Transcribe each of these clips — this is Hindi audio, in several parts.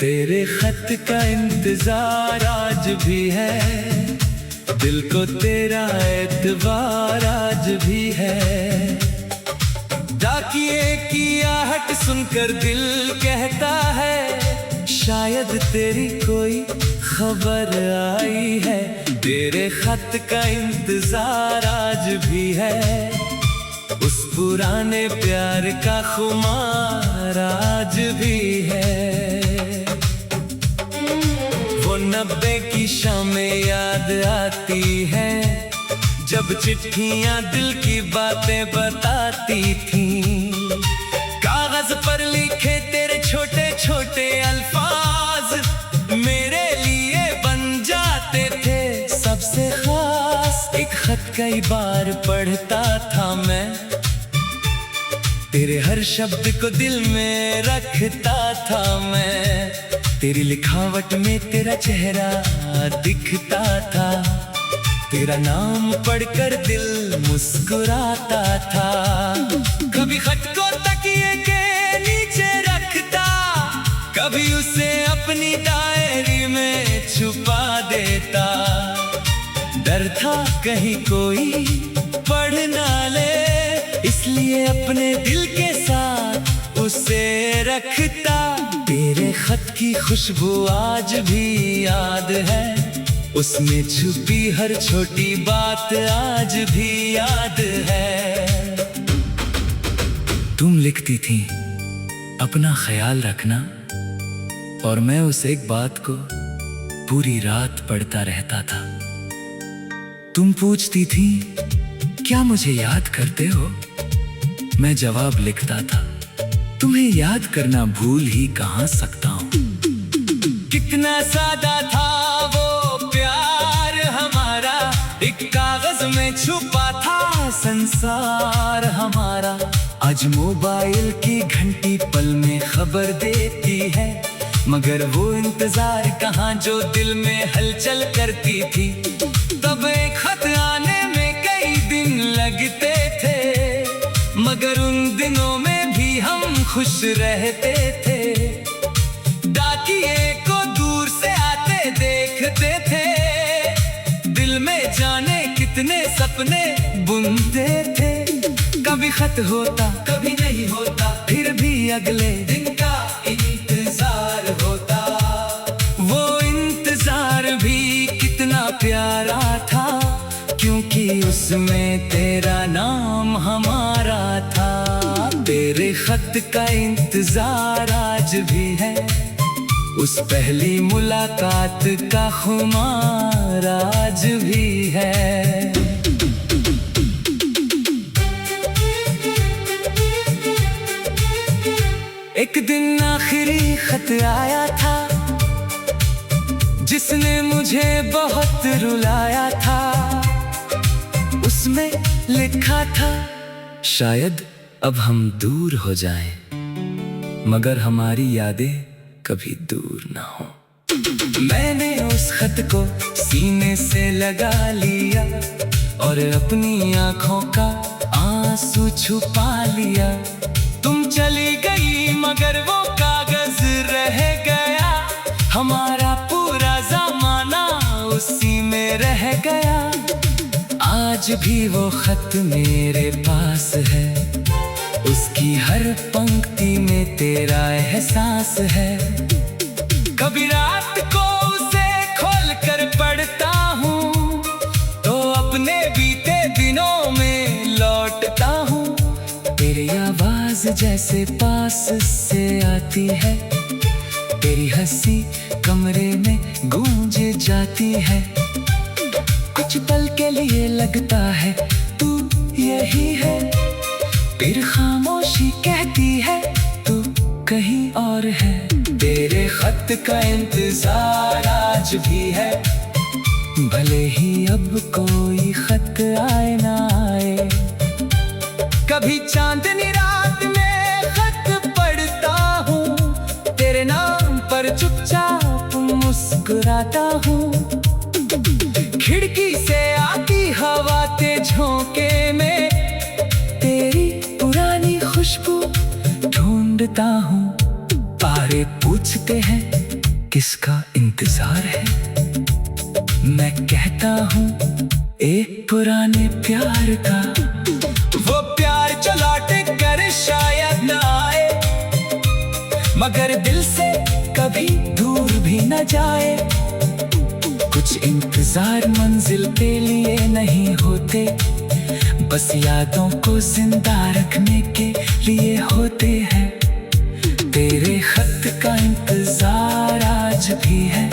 तेरे खत का इंतजार आज भी है, दिल को तेरा एतबार आज भी है। डाकिए की आहट सुनकर दिल कहता है, शायद तेरी कोई खबर आई है। तेरे खत का इंतजार आज भी है, उस पुराने प्यार का खुमार आज भी है। वो 90 की शामें याद आती है, जब चिट्ठियां दिल की बातें बताती थीं। कागज पर लिखे तेरे छोटे छोटे अल्फाज मेरे लिए बन जाते थे सबसे खास। एक खत कई बार पढ़ता था मैं, तेरे हर शब्द को दिल में रखता था मैं। तेरी लिखावट में तेरा चेहरा दिखता था, तेरा नाम पढ़कर दिल मुस्कुराता था। कभी खत को तकिए के नीचे रखता, कभी उसे अपनी डायरी में छुपा देता। डर था कहीं कोई पढ़ ना ले, इसलिए अपने दिल के साथ उसे रखता। तेरे खत की खुशबू आज भी याद है, उसमें छुपी हर छोटी बात आज भी याद है। तुम लिखती थी अपना ख्याल रखना, और मैं उस एक बात को पूरी रात पढ़ता रहता था। तुम पूछती थी क्या मुझे याद करते हो, मैं जवाब लिखता था तुम्हें याद करना भूल ही कहाँ सकता हूँ। कितना सादा था वो प्यार हमारा, एक कागज में छुपा था संसार हमारा। आज मोबाइल की घंटी पल में खबर देती है, मगर वो इंतजार कहाँ जो दिल में हलचल करती थी। तब एक खत आने में कई दिन लगते थे, मगर उन दिनों में भी हम खुश रहते थे। डाकिए को दूर से आते देखते थे, दिल में जाने कितने सपने बुनते थे। कभी खत होता कभी नहीं होता, फिर भी अगले दिन का इंतजार होता। वो इंतजार भी कितना प्यारा था, क्योंकि उसमें तेरा नाम हमारा था। तेरे खत का इंतजार आज भी है, उस पहली मुलाकात का खुमार आज भी है। एक दिन आखिरी खत आया था, जिसने मुझे बहुत रुलाया था। उसमें लिखा था शायद अब हम दूर हो जाएं, मगर हमारी यादें कभी दूर ना हो। मैंने उस खत को सीने से लगा लिया, और अपनी आंखों का आंसू छुपा लिया। तुम चली गई मगर वो कागज रह गया, हमारा पूरा ज़माना उसी में रह गया। आज भी वो खत मेरे पास है, उसकी हर पंक्ति में तेरा एहसास है। कभी रात को उसे खोल कर पढ़ता हूँ, तो अपने बीते दिनों में लौटता हूँ। तेरी आवाज जैसे पास से आती है, तेरी हंसी कमरे में गूंज जाती है। कुछ पल के लिए लगता है तू यही है, फिर खामोशी कहती है तू कहीं और है। तेरे खत का इंतजार आज भी है, भले ही अब कोई खत आए ना आए। कभी चांदनी रात में खत पढ़ता हूँ, तेरे नाम पर चुपचाप मुस्कुराता हूँ। खिड़की से आती हवा के झोंके में तेरी पुरानी खुशबू ढूंढता हूँ। तारे पूछते हैं किसका इंतजार है? मैं कहता हूँ एक पुराने प्यार का, वो प्यार जो लौट कर शायद न आए, मगर दिल से कभी दूर भी न जाए। कुछ इंतजार मंजिल के लिए नहीं होते, बस यादों को जिंदा रखने के लिए होते हैं। तेरे खत का इंतजार आज भी है,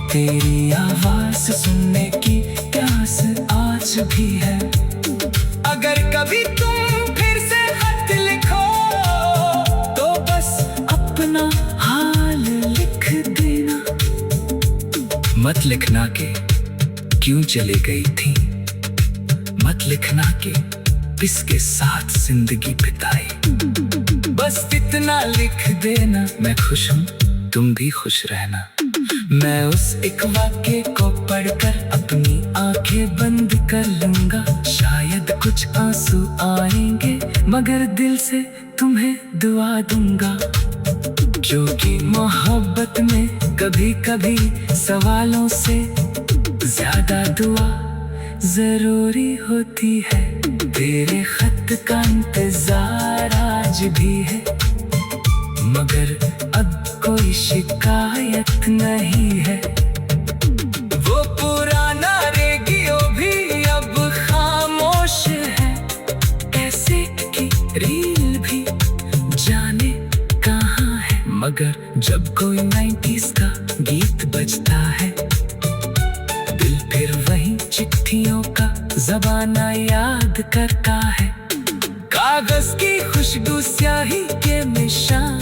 तेरी आवाज सुनने की प्यास आज भी है। अगर कभी तुम फिर से खत लिखो तो बस अपना हाल लिख देना। मत लिखना के क्यों चले गई थी, मत लिखना के किसके साथ जिंदगी बिताई। बस इतना लिख देना, मैं खुश हूँ तुम भी खुश रहना। मैं उस एक वाक्य को पढ़कर अपनी आंखें बंद कर लूंगा। शायद कुछ आंसू आएंगे, मगर दिल से तुम्हें दुआ दूंगा। क्योंकि मोहब्बत में कभी कभी सवालों से ज्यादा दुआ जरूरी होती है। तेरे खत का इंतजार आज भी है, मगर अब कोई शिकायत नहीं है। वो पुराना रेडियो भी अब खामोश है, कैसे की रील भी जाने कहाँ है। मगर जब कोई 90s का गीत बजता है, दिल फिर वही चिट्ठियों का ज़माना याद करता है। कागज की खुशबू स्याही के निशान,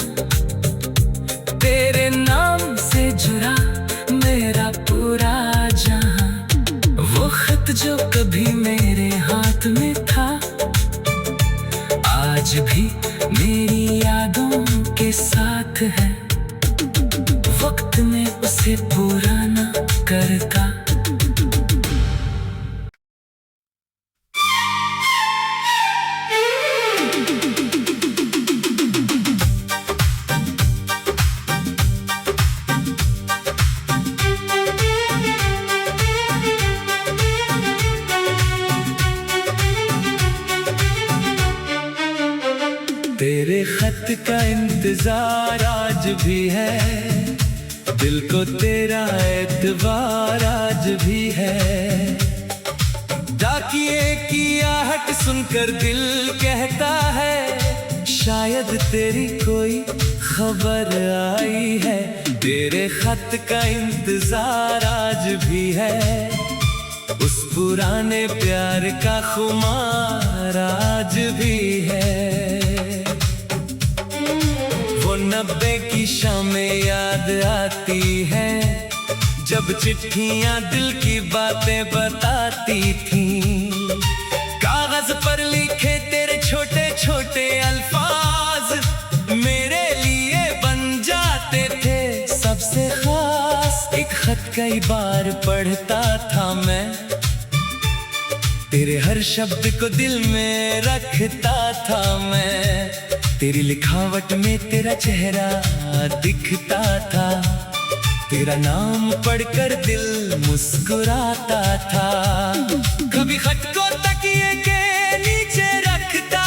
तेरे नाम से जुड़ा मेरा पूरा जहां। वो खत जो कभी मेरे हाथ में था, आज भी मेरी यादों के साथ है। वक्त में उसे पुराना करता। तेरे खत का इंतजार आज भी है, दिल को तेरा एतबार आज भी है। डाकिए की आहट सुनकर दिल कहता है, शायद तेरी कोई खबर आई है। तेरे खत का इंतजार आज भी है, उस पुराने प्यार का खुमार आज भी है। 90 की शामें याद आती हैं, जब चिट्ठियां दिल की बातें बताती थीं। कागज पर लिखे तेरे छोटे छोटे अल्फाज मेरे लिए बन जाते थे सबसे खास। एक खत कई बार पढ़ता था मैं, तेरे हर शब्द को दिल में रखता था मैं। तेरी लिखावट में तेरा चेहरा दिखता था, तेरा नाम पढ़कर दिल मुस्कुराता था। कभी खत को तकिए के नीचे रखता,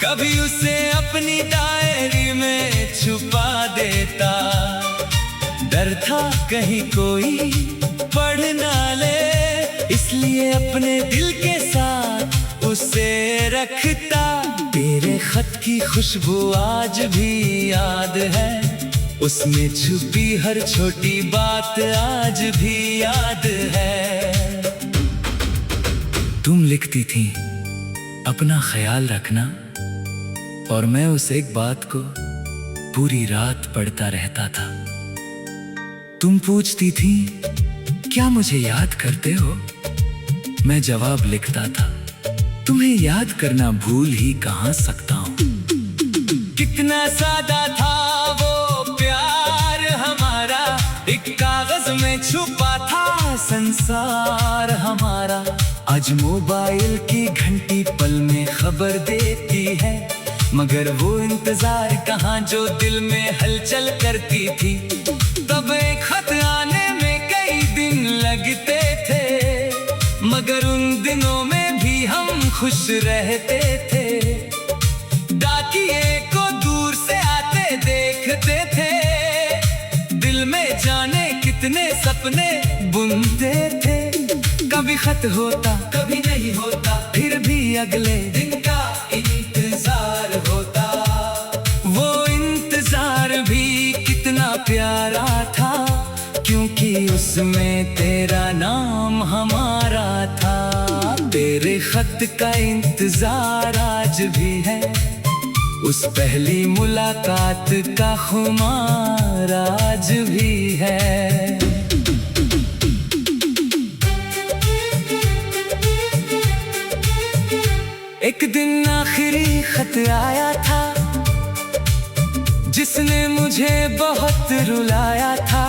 कभी उसे अपनी डायरी में छुपा देता। डर था कहीं कोई पढ़ ना ले, इसलिए अपने दिल के साथ उसे रखता। तेरे खत की खुशबू आज भी याद है, उसमें छुपी हर छोटी बात आज भी याद है। तुम लिखती थी अपना ख्याल रखना, और मैं उस एक बात को पूरी रात पढ़ता रहता था। तुम पूछती थी क्या मुझे याद करते हो, मैं जवाब लिखता था तुम्हें याद करना भूल ही कहाँ सकता हूँ। कितना सादा था वो प्यार हमारा, एक कागज में छुपा था संसार हमारा। आज मोबाइल की घंटी पल में खबर देती है, मगर वो इंतजार कहाँ जो दिल में हलचल करती थी। लगते थे, मगर उन दिनों में भी हम खुश रहते थे। डाकिए को दूर से आते देखते थे, दिल में जाने कितने सपने बुनते थे। कभी खत होता कभी नहीं होता, फिर भी अगले दिन का इंतजार होता। वो इंतजार भी कितना प्यारा था, क्योंकि उसमें तेरा नाम हमारा था। तेरे खत का इंतजार आज भी है, उस पहली मुलाकात का खुमार आज भी है। एक दिन आखिरी खत आया था, जिसने मुझे बहुत रुलाया था।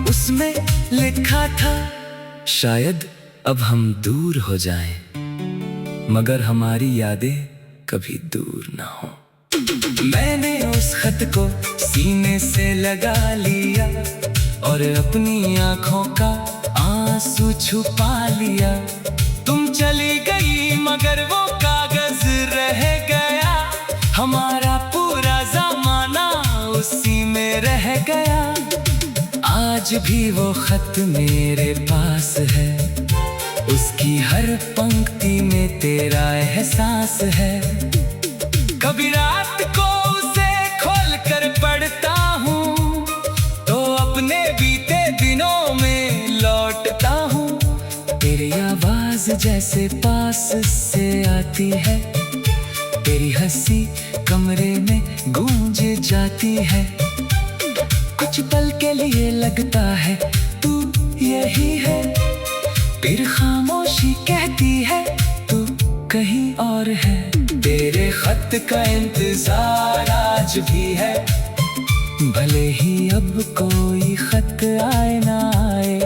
उसमें लिखा था, शायद अब हम दूर हो जाएं, मगर हमारी यादें कभी दूर ना हो। मैंने उस खत को सीने से लगा लिया और अपनी आंखों का आंसू छुपा लिया। तुम चली गई मगर वो कागज रह गया, हमारा पूरा जमाना उसी में रह गया। आज भी वो खत मेरे पास है, उसकी हर पंक्ति में तेरा एहसास है। कभी रात को उसे खोल कर पढ़ता हूँ, तो अपने बीते दिनों में लौटता हूँ। तेरी आवाज जैसे पास से आती है, तेरी हंसी कमरे में गूंज जाती है। कुछ पल के लिए लगता है तू यही है, फिर खामोशी कहती है तू कहीं और है। तेरे खत का इंतजार आज भी है, भले ही अब कोई खत आए ना आए।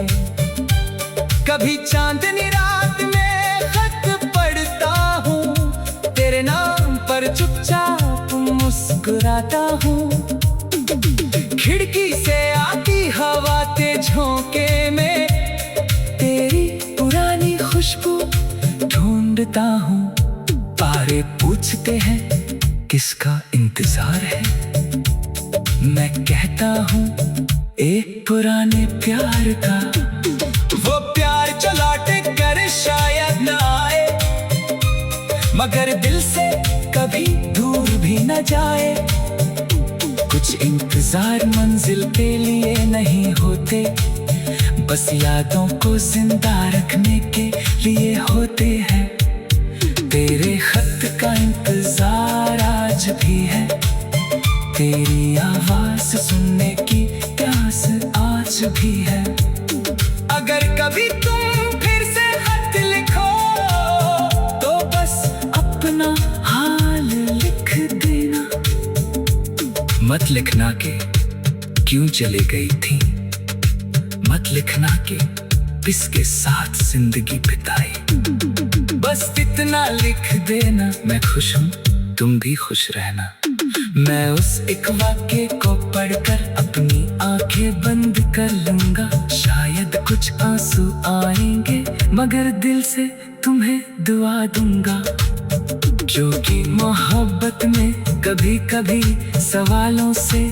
कभी चांदनी रात में खत पढ़ता हूँ, तेरे नाम पर चुपचाप मुस्कुराता हूँ। खिड़की से आती हवा के झोंके में तेरी पुरानी खुशबू ढूंढता हूँ। तारे पूछते हैं किसका इंतजार है, मैं कहता हूँ एक पुराने प्यार का। वो प्यार जो लौट कर शायद न आए, मगर दिल से कभी दूर भी न जाए। कुछ इंतजार मंजिल के लिए नहीं होते, बस यादों को जिंदा रखने के लिए होते हैं। तेरे खत का इंतजार आज भी है, तेरी आवाज सुनने की प्यास आज भी है। अगर कभी तुम फिर से खत लिखो, तो बस अपना हाल लिख देना। मत लिखना के क्यों चले गई थी, मत लिखना के किसके साथ जिंदगी बिताई। बस इतना लिख देना, मैं खुश हूँ तुम भी खुश रहना। मैं उस एक वाक्य को पढ़कर अपनी आंखें बंद कर लूंगा। शायद कुछ आंसू आएंगे, मगर दिल से तुम्हें दुआ दूंगा। क्योंकि मोहब्बत में कभी कभी सवालों से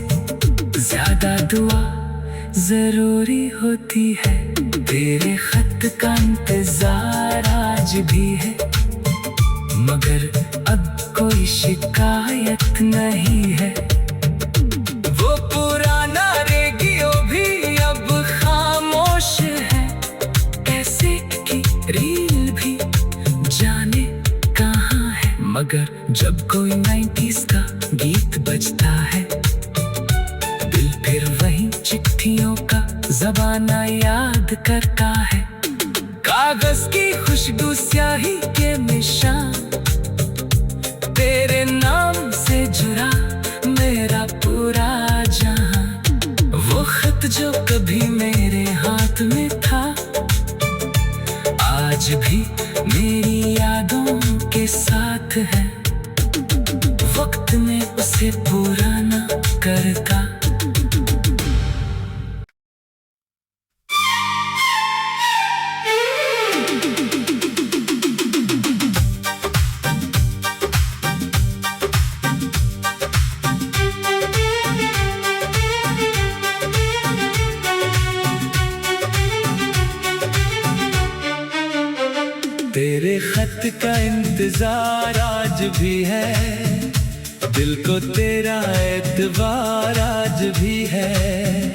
ज्यादा दुआ जरूरी होती है। तेरे खत का इंतजार आज भी है, मगर अब कोई शिकायत नहीं है। वो पुराना रेडियो भी अब खामोश है, कैसे की रील भी जाने कहाँ है। मगर जब कोई 90s का गीत बजता है, दिल फिर वही चिट्ठियों का ज़माना याद करता है। कागज की खुशबू स्याही के निशान, तेरे नाम से जुड़ा मेरा पूरा जहां। वो खत जो कभी मेरे हाथ में था, आज भी मेरी यादों के साथ है। वक्त ने उसे पुराना करता। भी है, दिल को तेरा एतबार आज भी है।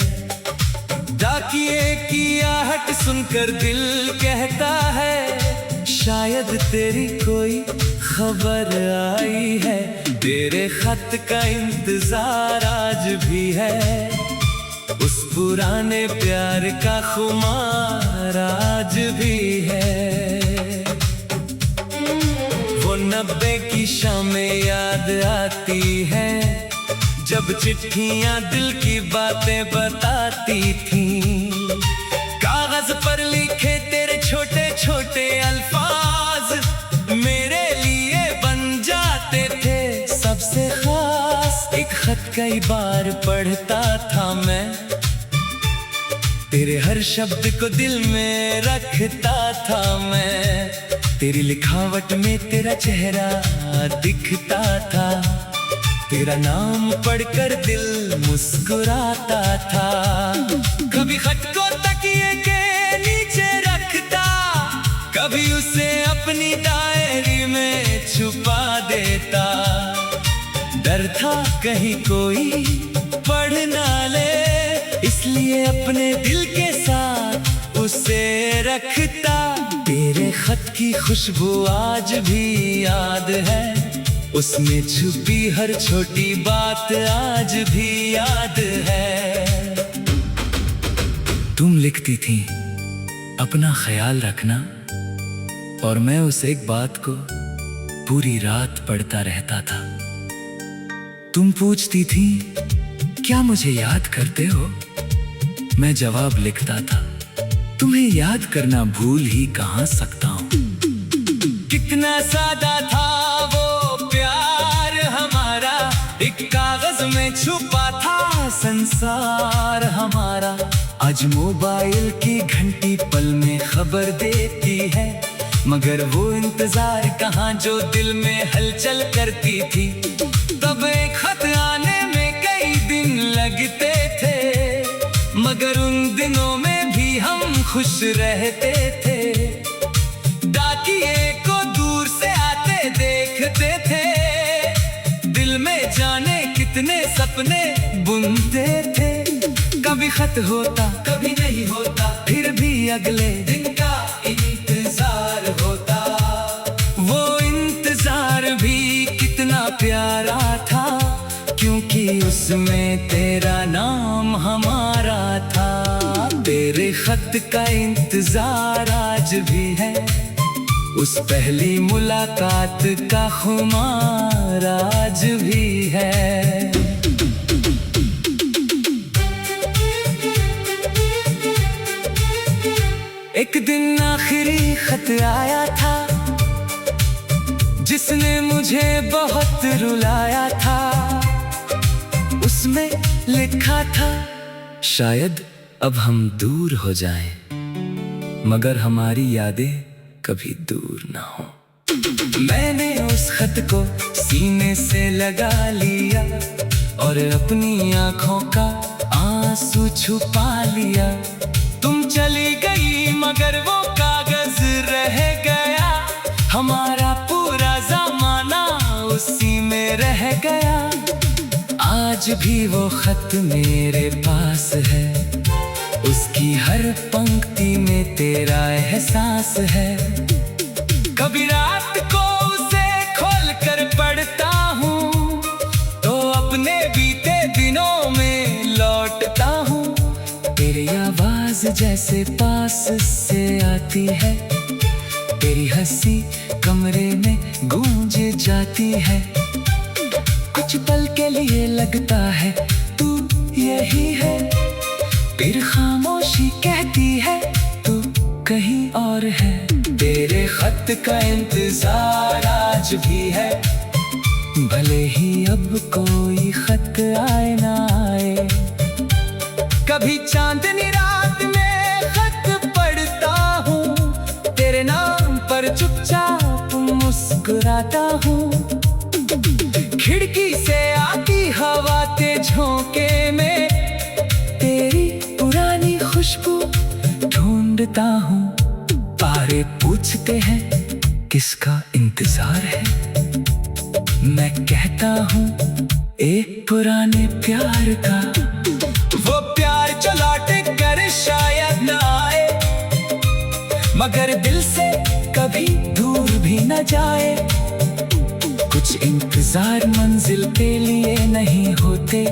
डाकिए की आहट सुनकर दिल कहता है, शायद तेरी कोई खबर आई है। तेरे खत का इंतजार आज भी है, उस पुराने प्यार का खुमार आज भी है। वो 90 की शामें याद आती है, जब चिट्ठियां दिल की बातें बताती थीं। कागज पर लिखे तेरे छोटे छोटे अल्फाज मेरे लिए बन जाते थे सबसे खास। एक खत कई बार पढ़ता था मैं, तेरे हर शब्द को दिल में रखता था मैं। तेरी लिखावट में तेरा चेहरा दिखता था, तेरा नाम पढ़कर दिल मुस्कुराता था। कभी खत को तकिए के नीचे रखता, कभी उसे अपनी डायरी में छुपा देता। डर था कहीं कोई पढ़ ना ले, इसलिए अपने दिल के साथ उसे रखता। तेरे खत की खुशबू आज भी याद है, उसमें छुपी हर छोटी बात आज भी याद है। तुम लिखती थी अपना ख्याल रखना, और मैं उस एक बात को पूरी रात पढ़ता रहता था। तुम पूछती थी क्या मुझे याद करते हो, मैं जवाब लिखता था तुम्हें याद करना भूल ही कहाँ सकता हूँ। कितना सादा था वो प्यार हमारा, एक कागज में छुपा था संसार हमारा। आज मोबाइल की घंटी पल में खबर देती है, मगर वो इंतजार कहाँ जो दिल में हलचल करती थी। तब एक खत आने में कई दिन लगते थे, मगर उन दिनों में भी हम खुश रहते थे। डाकिए को दूर से आते देखते थे, दिल में जाने कितने सपने बुनते थे। कभी खत होता कभी नहीं होता, फिर भी अगले दिन का इंतजार होता। वो इंतजार भी कितना प्यारा था, क्योंकि उसमें तेरा नाम हमारा था। तेरे खत का इंतजार आज भी है, उस पहली मुलाकात का खुमार आज भी है। एक दिन आखिरी खत आया था, जिसने मुझे बहुत रुलाया था। उसमें लिखा था शायद अब हम दूर हो जाएं, मगर हमारी यादें कभी दूर ना हो। मैंने उस खत को सीने से लगा लिया, और अपनी आंखों का आंसू छुपा लिया। तुम चली गई मगर वो कागज रह गया, हमारा पूरा ज़माना उसी में रह गया। आज भी वो खत मेरे पास है, उसकी हर पंक्ति में तेरा एहसास है। कभी रात को उसे खोल कर पढ़ता हूँ, तो अपने बीते दिनों में लौटता हूँ। तेरी आवाज जैसे पास से आती है, तेरी हंसी कमरे में गूंज जाती है। कुछ पल के लिए लगता है तू यही है, फिर खामोशी कहती है तू कहीं और है। तेरे खत का इंतजार आज भी है, भले ही अब कोई खत आए ना आए। कभी चांदनी रात में खत पढ़ता हूँ, तेरे नाम पर चुपचाप मुस्कुराता हूँ। खिड़की से आती हवा के झोंके में तेरी पुरानी खुशबू ढूंढता हूँ। तारे पूछते हैं किसका इंतजार है, मैं कहता हूँ एक पुराने प्यार का, वो प्यार जो लौट कर शायद न आए, मगर दिल से कभी दूर भी न जाए। कुछ इंतजार मंजिल के लिए नहीं होते,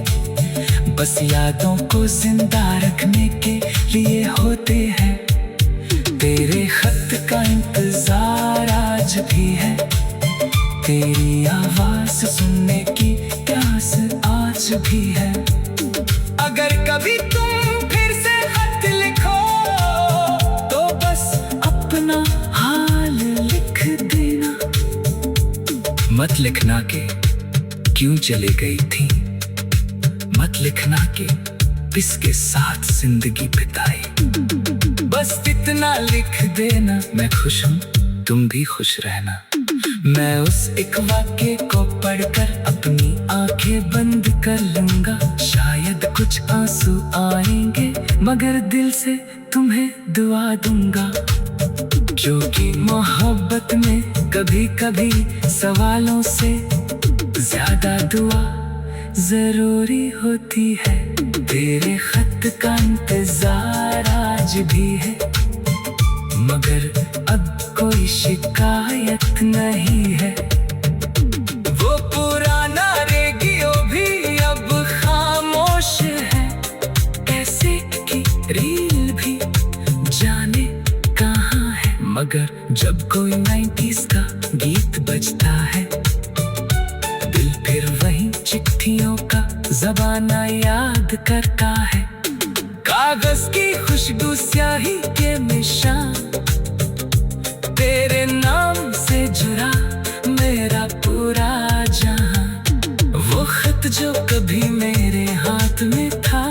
बस यादों को जिंदा रखने के लिए होते हैं। तेरे खत का इंतजार आज भी है, तेरी आवाज सुनने की प्यास आज भी है। अगर कभी तुम फिर से खत लिखो तो बस अपना हाल लिख देना। मत लिखना के क्यों चली गई थी, मत लिखना के किसके साथ जिंदगी बिताई। बस इतना लिख देना, मैं खुश हूँ तुम भी खुश रहना। मैं उस एक वाक्य को पढ़कर अपनी आंखें बंद कर लूंगा। शायद कुछ आंसू आएंगे, मगर दिल से तुम्हें दुआ दूंगा। जो कि मोहब्बत में कभी कभी सवालों से ज्यादा दुआ जरूरी होती है। तेरे खत का इंतजार आज भी है, मगर अब कोई शिकायत नहीं है। वो पुराना रेडियो भी अब खामोश है, ऐसे की रील भी जाने कहाँ है। मगर जब कोई 90s का गीत बजता है, दिल फिर वही चिट्ठियों का ज़माना याद करता है। कागज की खुशबू स्याही के निशान, तेरे नाम से जुड़ा मेरा पूरा जहां। वो खत जो कभी मेरे हाथ में था,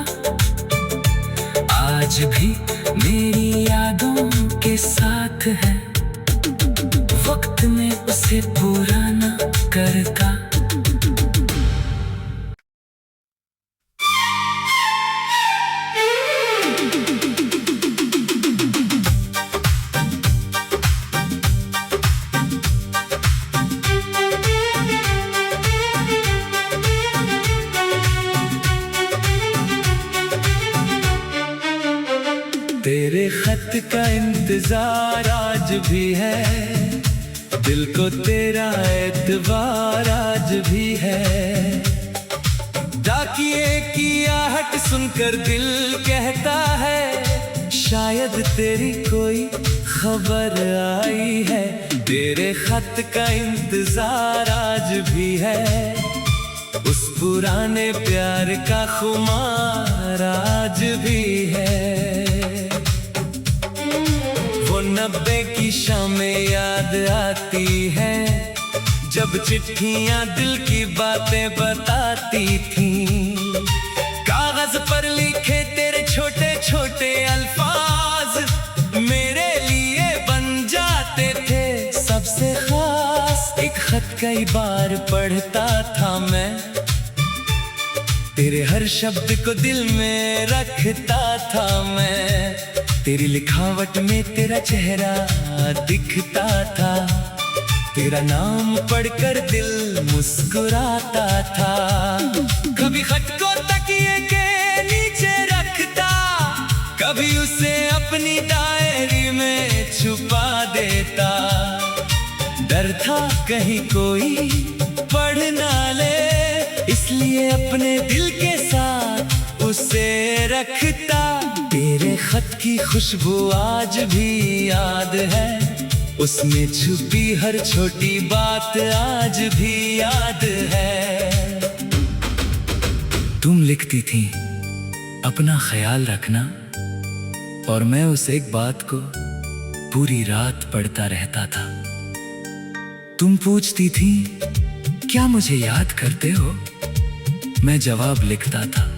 आज भी मेरी यादों के साथ है। वक्त में उसे पुराना करता। तेरे खत का इंतजार आज भी है, दिल को तेरा एतबार आज भी है। डाकिए की आहट सुनकर दिल कहता है, शायद तेरी कोई खबर आई है। तेरे खत का इंतजार आज भी है, उस पुराने प्यार का खुमार आज भी है। 90 की शामें याद आती है, जब चिट्ठियां दिल की बातें बताती थीं। कागज पर लिखे तेरे छोटे छोटे अल्फाज मेरे लिए बन जाते थे सबसे खास। एक खत कई बार पढ़ता था मैं, तेरे हर शब्द को दिल में रखता था मैं। तेरी लिखावट में तेरा चेहरा दिखता था, तेरा नाम पढ़कर दिल मुस्कुराता था। कभी खत को तकिए के नीचे रखता, कभी उसे अपनी डायरी में छुपा देता। डर था कहीं कोई पढ़ ना ले, इसलिए अपने दिल के साथ उसे रखता। तेरे खत की खुशबू आज भी याद है, उसमें छुपी हर छोटी बात आज भी याद है। तुम लिखती थी अपना ख्याल रखना, और मैं उस एक बात को पूरी रात पढ़ता रहता था। तुम पूछती थी क्या मुझे याद करते हो, मैं जवाब लिखता था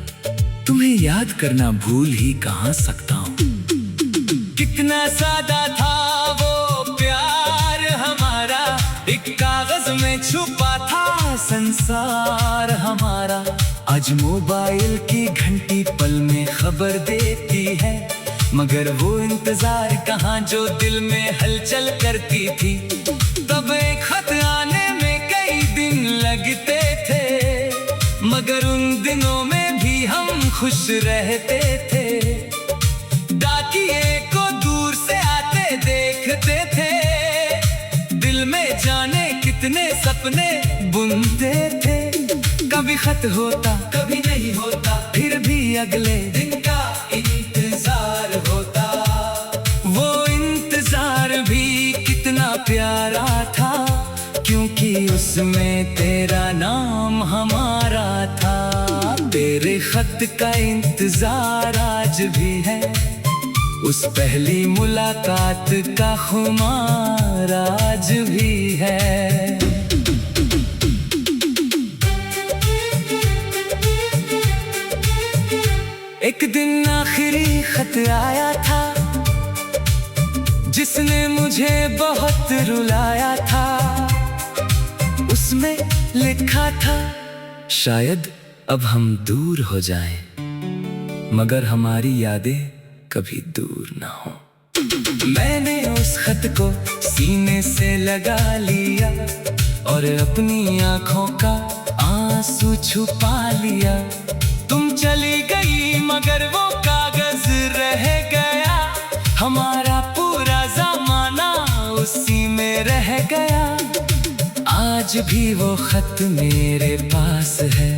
तुम्हें याद करना भूल ही कहाँ सकता हूँ। कितना सादा था वो प्यार हमारा, एक कागज में छुपा था संसार हमारा। आज मोबाइल की घंटी पल में खबर देती है, मगर वो इंतजार कहाँ जो दिल में हलचल करती थी। तब एक खत आने में कई दिन लगे। लगते थे, मगर उन दिनों में भी हम खुश रहते थे। डाकिए को दूर से आते देखते थे, दिल में जाने कितने सपने बुनते थे। कभी खत होता कभी नहीं होता, फिर भी अगले दिन का इंतजार होता। वो इंतजार भी कितना प्यारा था, क्योंकि उसमें तेरा नाम हमारा था। तेरे खत का इंतजार आज भी है, उस पहली मुलाकात का खुमार आज भी है। एक दिन आखिरी खत आया था, जिसने मुझे बहुत रुलाया था। उसमें लिखा था, शायद अब हम दूर हो जाएं, मगर हमारी यादें कभी दूर ना हो। मैंने उस खत को सीने से लगा लिया और अपनी आंखों का आंसू छुपा लिया। तुम चली गई मगर वो कागज रह गया, हमारा पूरा ज़माना उसी में रह गया। आज भी वो खत मेरे पास है,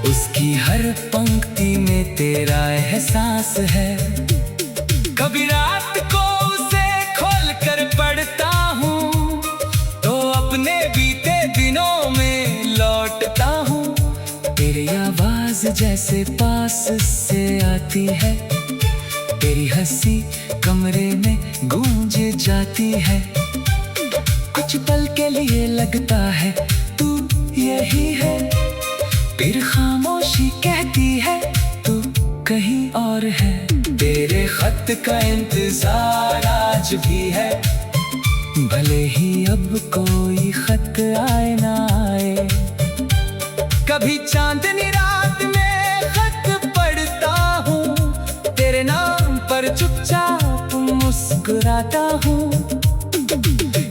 उसकी हर पंक्ति में तेरा एहसास है। कभी रात को उसे खोल कर पढ़ता हूँ, तो अपने बीते दिनों में लौटता हूँ। तेरी आवाज जैसे पास से आती है, तेरी हंसी कमरे में गूंज जाती है। कुछ पल के लिए लगता है तू यही है, फिर खामोशी कहती है तू कहीं और है। तेरे खत का इंतजार आज भी है, भले ही अब कोई खत आए ना आए। कभी चांदनी रात में खत पढ़ता हूँ, तेरे नाम पर चुपचाप मुस्कुराता हूँ।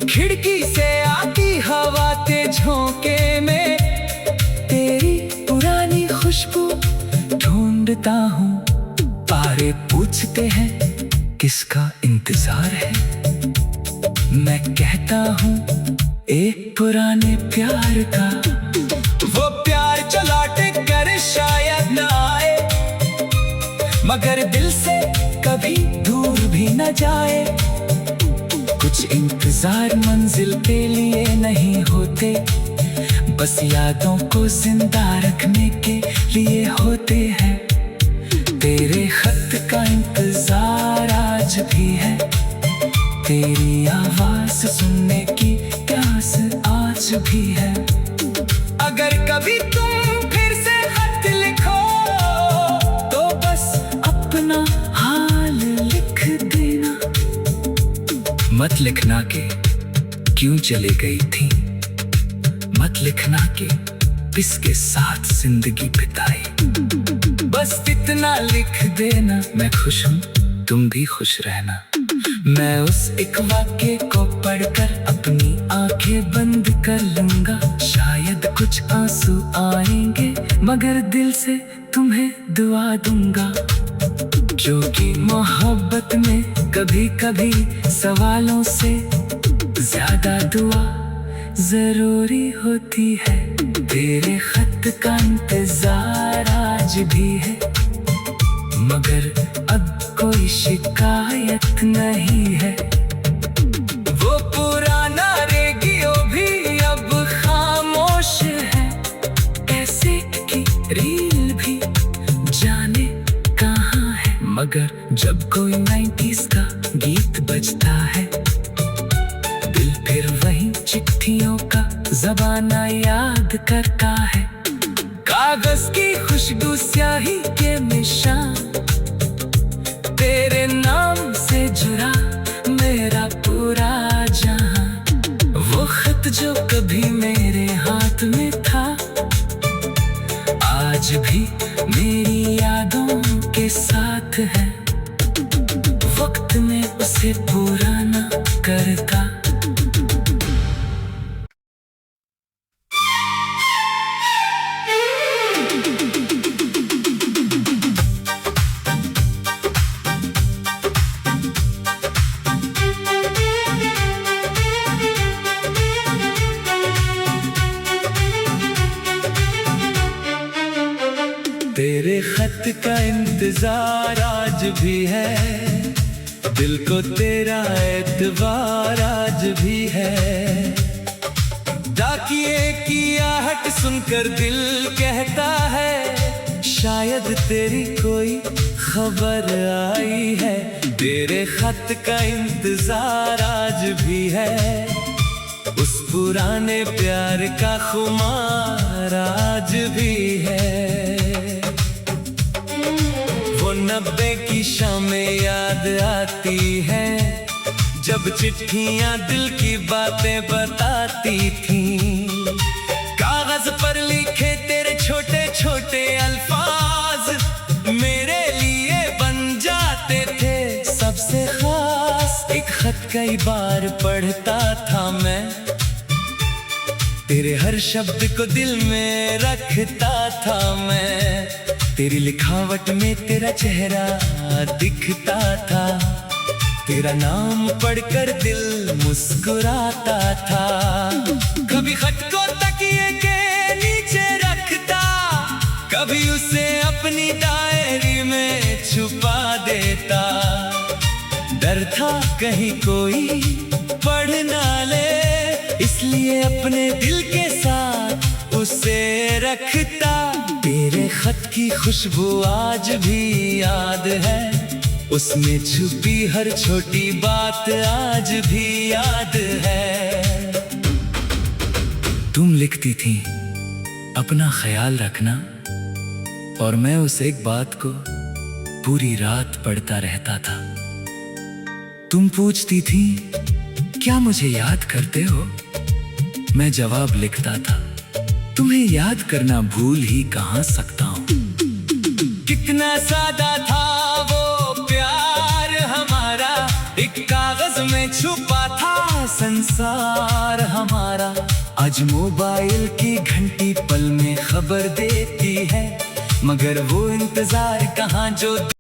खिड़की से आती हवा के झोंके में तेरी पुरानी खुशबू ढूंढता हूँ। तारे पूछते हैं किसका इंतजार है, मैं कहता हूँ एक पुराने प्यार का। वो प्यार जो लौट कर शायद न आए, मगर दिल से कभी दूर भी न जाए। कुछ इंतजार मंजिल के लिए नहीं होते, बस यादों को जिंदा रखने के लिए होते हैं। तेरे खत का इंतजार आज भी है, तेरी आवाज सुनने की प्यास आज भी है। अगर कभी तुम फिर से खत लिखो, तो बस अपना हाल लिख देना। मत लिखना के क्यों चले गई थी, मत लिखना के किसके साथ जिंदगी बिताई। बस इतना लिख देना, मैं खुश हूँ तुम भी खुश रहना। मैं उस एक वाक्य को पढ़कर अपनी आंखें बंद कर लूंगा। शायद कुछ आंसू आएंगे, मगर दिल से तुम्हें दुआ दूंगा। जो कि मोहब्बत में कभी कभी सवालों से ज्यादा दुआ जरूरी होती है। तेरे खत का इंतजार आज भी है, मगर अब कोई शिकायत नहीं है। वो पुराना रेडियो भी अब खामोश है, ऐसे की रील भी जाने कहाँ है। मगर जब कोई 90s का गीत बजता है, दिल फिर वही चिट्ठियों का ज़माना याद करता है। कागज की खुशबू स्याही के निशान, तेरे नाम से जुड़ा मेरा पूरा जहां। वो खत जो कभी मेरे हाथ में था, आज भी मेरी यादों के साथ है। वक्त में उसे पुराना करता। तेरे खत का इंतजार आज भी है, दिल को तेरा एतबार आज भी है। डाकिए की आहट सुनकर दिल कहता है, शायद तेरी कोई खबर आई है। तेरे खत का इंतजार आज भी है, उस पुराने प्यार का खुमार आज भी है। वो 90 की शामें याद आती है, जब चिट्ठियां दिल की बातें बताती थी। कागज पर लिखे तेरे छोटे छोटे अल्फाज मेरे लिए बन जाते थे सबसे खास। एक खत कई बार पढ़ता था मैं, तेरे हर शब्द को दिल में रखता था मैं। तेरी लिखावट में तेरा चेहरा दिखता था, तेरा नाम पढ़कर दिल मुस्कुराता था। कभी खत को तकिए के नीचे रखता, कभी उसे अपनी डायरी में छुपा देता। डर था कहीं कोई पढ़ ना ले, इसलिए अपने दिल के साथ उसे रखता। तेरे खत की खुशबू आज भी याद है, उसमें छुपी हर छोटी बात आज भी याद है। तुम लिखती थी अपना ख्याल रखना, और मैं उस एक बात को पूरी रात पढ़ता रहता था। तुम पूछती थी क्या मुझे याद करते हो, मैं जवाब लिखता था तुम्हें याद करना भूल ही कहाँ सकता हूँ। कितना सादा था वो प्यार हमारा, एक कागज में छुपा था संसार हमारा। आज मोबाइल की घंटी पल में खबर देती है, मगर वो इंतजार कहाँ जो